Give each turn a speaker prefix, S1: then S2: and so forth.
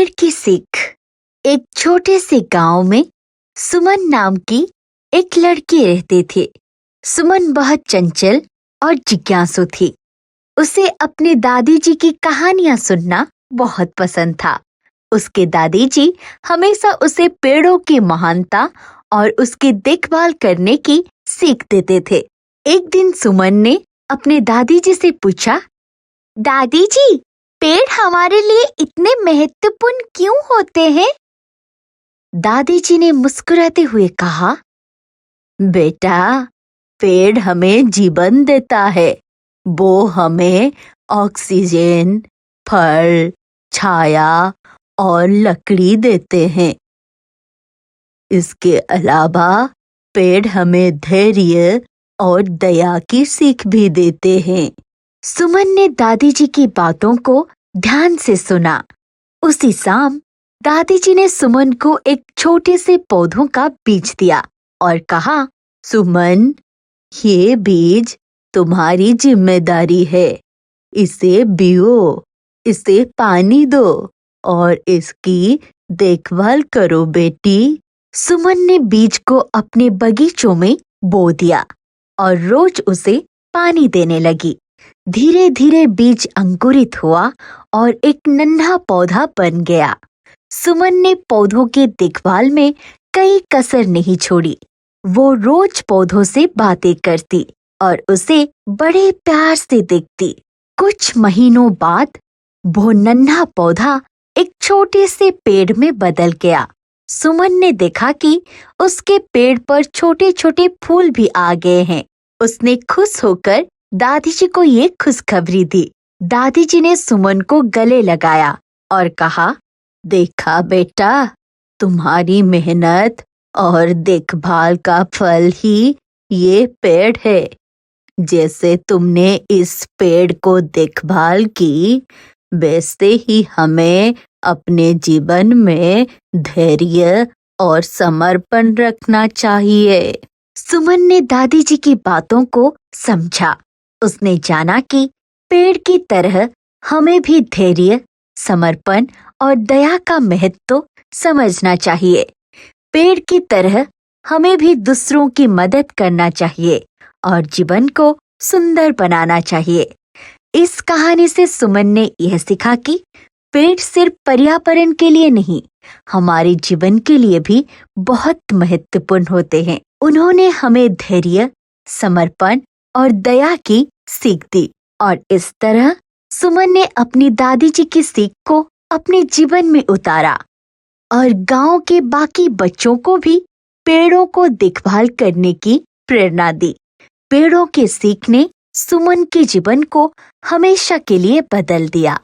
S1: पेड़ की सीख। एक छोटे से गांव में सुमन नाम की एक लड़की रहती थी। सुमन बहुत चंचल और जिज्ञासु थी। उसे अपनी दादी जी की कहानियां सुनना बहुत पसंद था। उसके दादी जी हमेशा उसे पेड़ों की महानता और उसकी देखभाल करने की सीख देते थे। एक दिन सुमन ने अपने दादी जी से पूछा, दादी जी, पेड़ हमारे लिए इतने महत्वपूर्ण क्यों होते हैं? दादी जी ने मुस्कुराते हुए कहा, बेटा, पेड़ हमें जीवन देता है। वो हमें ऑक्सीजन, फल, छाया और लकड़ी देते हैं। इसके अलावा पेड़ हमें धैर्य और दया की सीख भी देते हैं। सुमन ने दादी जी की बातों को ध्यान से सुना। उसी शाम दादी जी ने सुमन को एक छोटे से पौधों का बीज दिया और कहा, सुमन, ये बीज तुम्हारी जिम्मेदारी है। इसे बियो, इसे पानी दो और इसकी देखभाल करो बेटी। सुमन ने बीज को अपने बगीचों में बो दिया और रोज उसे पानी देने लगी। धीरे धीरे बीज अंकुरित हुआ और एक नन्हा पौधा बन गया। सुमन ने पौधों के देखभाल में कई कसर नहीं छोड़ी। वो रोज पौधों से बातें करती और उसे बड़े प्यार से देखती। कुछ महीनों बाद वो नन्हा पौधा एक छोटे से पेड़ में बदल गया। सुमन ने देखा कि उसके पेड़ पर छोटे छोटे फूल भी आ गए हैं। उसने खुश होकर दादी जी को ये खुशखबरी दी। दादी जी ने सुमन को गले लगाया और कहा, देखा बेटा, तुम्हारी मेहनत और देखभाल का फल ही ये पेड़ है। जैसे तुमने इस पेड़ को देखभाल की, वैसे ही हमें अपने जीवन में धैर्य और समर्पण रखना चाहिए। सुमन ने दादी जी की बातों को समझा। उसने जाना कि पेड़ की तरह हमें भी धैर्य, समर्पण और दया का महत्व समझना चाहिए। पेड़ की तरह हमें भी दूसरों की मदद करना चाहिए और जीवन को सुंदर बनाना चाहिए। इस कहानी से सुमन ने यह सीखा कि पेड़ सिर्फ पर्यावरण के लिए नहीं, हमारे जीवन के लिए भी बहुत महत्वपूर्ण होते हैं। उन्होंने हमें धैर्य, समर्पण और दया की सीख दी और इस तरह सुमन ने अपनी दादी जी की सीख को अपने जीवन में उतारा और गांव के बाकी बच्चों को भी पेड़ों को देखभाल करने की प्रेरणा दी। पेड़ों के सीख ने सुमन के जीवन को हमेशा के लिए बदल दिया।